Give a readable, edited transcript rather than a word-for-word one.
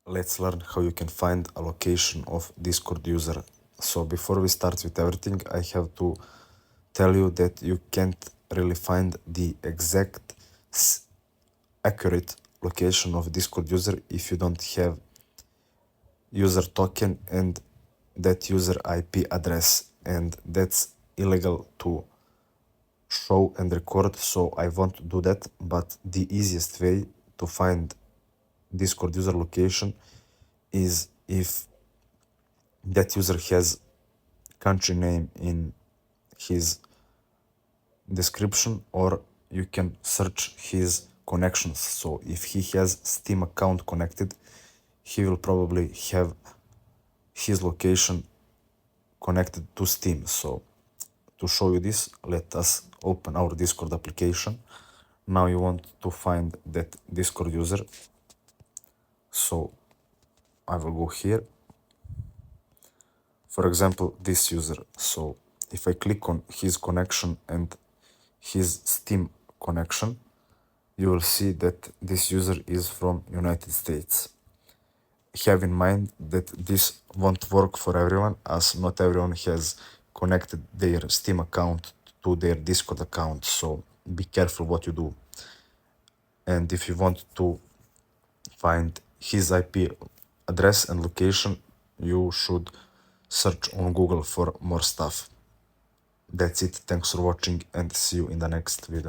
let's learn how you can find a location of Discord user. So before we start with everything, I have to tell you that you can't really find the exact accurate location of Discord user if you don't have user token and that user IP address, and that's illegal to show and record, so I won't do that. But the easiest way to find Discord user location is if that user has country name in his description, or you can search his connections. So if he has Steam account connected, he will probably have his location connected to Steam. So to show you this, let us open our Discord application. Now you want to find that Discord user. So I will go here. For example, this user. So if I click on his connection and his Steam connection, you will see that this user is from United States. Have in mind that this won't work for everyone, as not everyone has connected their Steam account to their Discord account, so be careful what you do. And if you want to find his IP address and location, you should search on Google for more stuff. That's it, thanks for watching and see you in the next video.